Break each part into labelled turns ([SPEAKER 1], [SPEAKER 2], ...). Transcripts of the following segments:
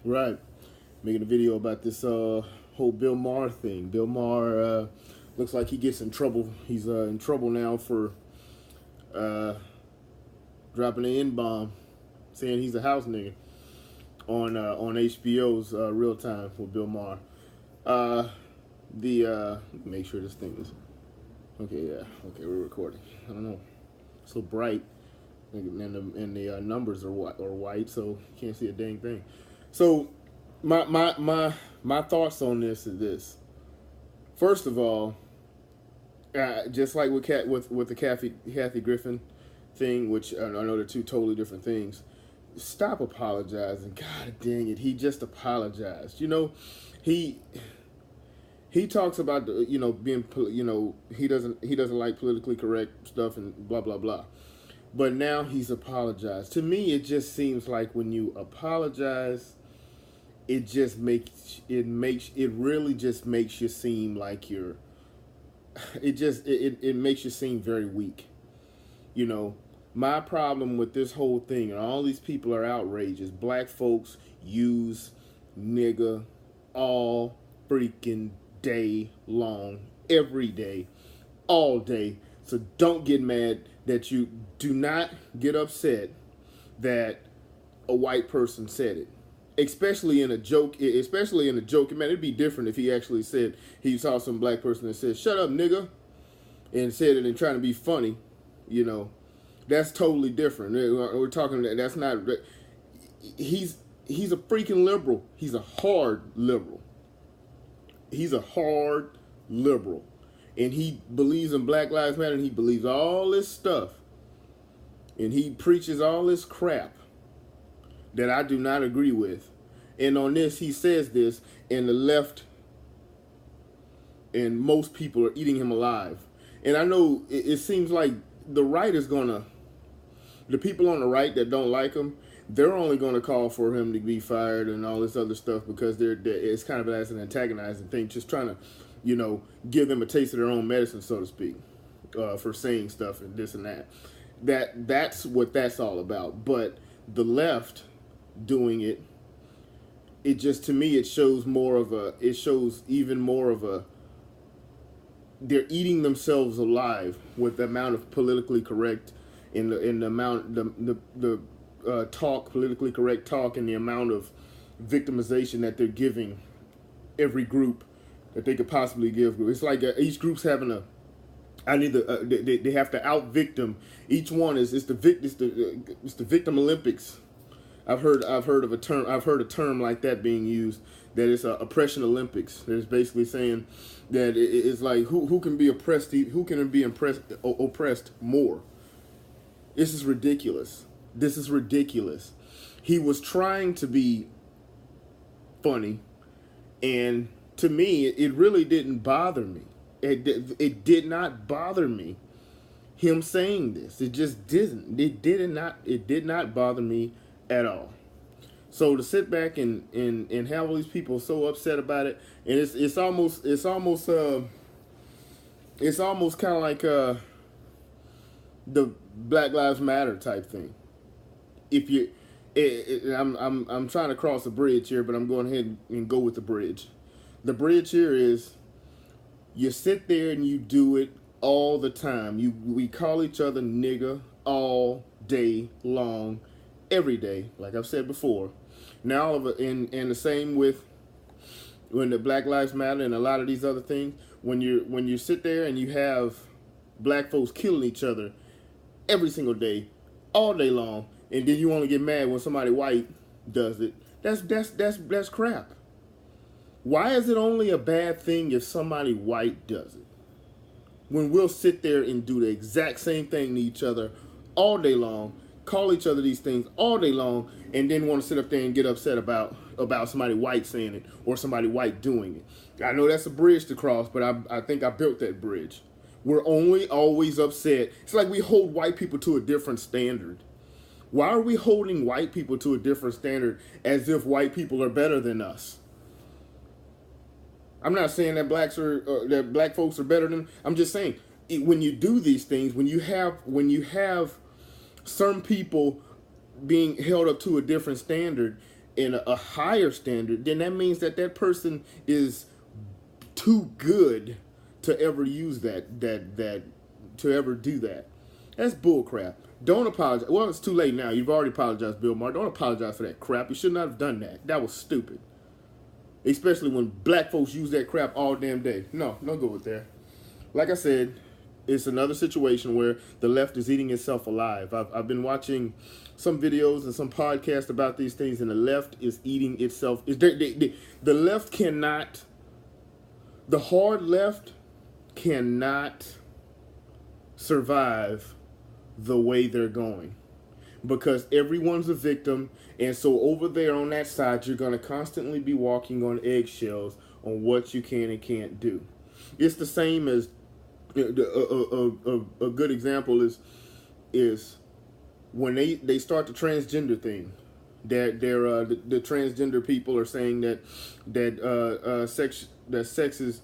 [SPEAKER 1] Right. Making a video about this whole Bill Maher thing. Bill Maher looks like he gets in trouble. He's in trouble now for uh, dropping an N bomb, saying he's a house nigga on HBO's Real Time with Bill Maher. Uh, make sure this thing is okay. Yeah, okay, we're recording. I don't know. It's so bright, and the numbers are white, so you can't see a dang thing. So my thoughts on this is this. First of all, just like with the Kathy Griffin thing, which I know they're two totally different things. Stop apologizing. God dang it, he just apologized. He he talks about being he doesn't like politically correct stuff and blah blah blah. But now he's apologized. To me, it just seems like when you apologize, it really just makes you seem like it makes you seem very weak. You know, my problem with this whole thing, and all these people are outrageous. Black folks use nigga all freaking day long, every day, all day. So don't get mad that you do not get upset that a white person said it. Especially in a joke, man, it'd be different if he actually said he saw some black person that said, "Shut up, nigga," and said it and trying to be funny. You know, that's totally different. We're talking that's not. He's a freaking liberal. He's a hard liberal. He's a hard liberal, and he believes in Black Lives Matter. And he believes all this stuff, and he preaches all this crap that I do not agree with. And on this, he says this, and the left and most people are eating him alive. And I know it seems like the right is gonna, the people on the right that don't like him, they're only going to call for him to be fired and all this other stuff because it's kind of as an antagonizing thing, just trying to, give them a taste of their own medicine, so to speak, for saying stuff and this and that. That's what that's all about. But the left doing it just, to me, it shows even more of a, they're eating themselves alive with the amount of politically correct in the amount the politically correct talk, and the amount of victimization that they're giving every group that they could possibly give. It's like each group's having they have to out victim. Each one it's the victim Olympics. I've heard of a term. I've heard a term like that being used. That it's oppression Olympics. That it's basically saying that it's like who can be oppressed, who can be oppressed more. This is ridiculous. This is ridiculous. He was trying to be funny, and to me, it really didn't bother me. It did not bother me, him saying this. It just didn't. It did not bother me at all. So to sit back and have all these people so upset about it, and it's almost kind of like the Black Lives Matter type thing. If you, I'm trying to cross a bridge here, but I'm going ahead and go with the bridge. The bridge here is, you sit there and you do it all the time. We call each other nigga all day long, every day, like I've said before. Now all of it, and the same with when the Black Lives Matter and a lot of these other things. When you sit there and you have black folks killing each other every single day, all day long, and then you only get mad when somebody white does it. That's crap. Why is it only a bad thing if somebody white does it? When we'll sit there and do the exact same thing to each other all day long, call each other these things all day long, and then want to sit up there and get upset about somebody white saying it or somebody white doing it. I know that's a bridge to cross, but I think I built that bridge. We're only always upset. It's like we hold white people to a different standard. Why are we holding white people to a different standard as if white people are better than us? I'm not saying that that black folks are better than. I'm just saying when you do these things, when you have some people being held up to a different standard, in a higher standard, then that means that that person is too good to ever use that to ever do that. That's bullcrap. Don't apologize. Well, it's too late now. You've already apologized, Bill Maher. Don't apologize for that crap. You should not have done that. That was stupid. Especially when black folks use that crap all damn day. No, don't go with that. Like I said, it's another situation where the left is eating itself alive. I've been watching some videos and some podcasts about these things, and the left is eating itself. The left cannot, the hard left cannot survive the way they're going, because everyone's a victim. And so over there on that side, you're going to constantly be walking on eggshells on what you can and can't do. It's the same as a good example is when they start the transgender thing. That the transgender people are saying that sex is,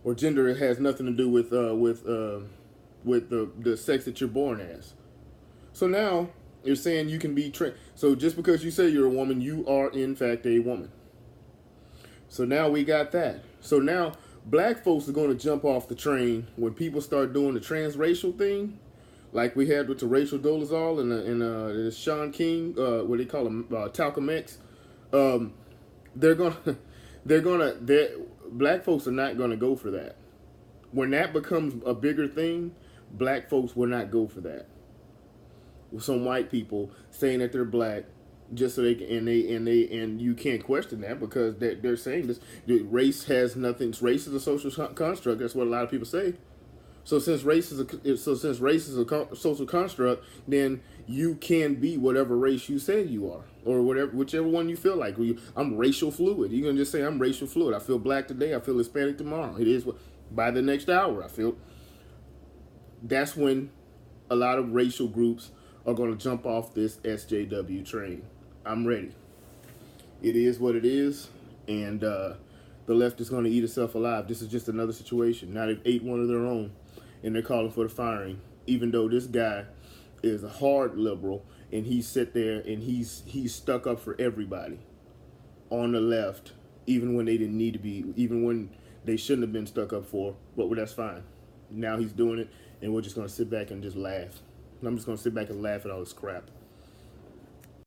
[SPEAKER 1] or gender has nothing to do with the sex that you're born as. So now you're saying you can be so just because you say you're a woman, you are in fact a woman. So now we got that. So now black folks are going to jump off the train when people start doing the transracial thing, like we had with the Rachel Dolezal and Sean King, what they call him, Talcum X. Black folks are not going to go for that. When that becomes a bigger thing, black folks will not go for that. With some white people saying that they're black, just so they can, and you can't question that, because they're saying this. Race has nothing. Race is a social construct. That's what a lot of people say. So since race is a social construct, then you can be whatever race you say you are, or whichever one you feel like. I'm racial fluid. You're gonna just say I'm racial fluid. I feel black today. I feel Hispanic tomorrow. It is what by the next hour I feel. That's when a lot of racial groups are going to jump off this SJW train. I'm ready. It is what it is, and the left is going to eat itself alive. This is just another situation. Now they've ate one of their own, and they're calling for the firing, even though this guy is a hard liberal, and he's sit there and he's stuck up for everybody on the left, even when they didn't need to be, even when they shouldn't have been stuck up for, but that's fine. Now he's doing it, and we're just going to sit back and just laugh. I'm just going to sit back and laugh at all this crap.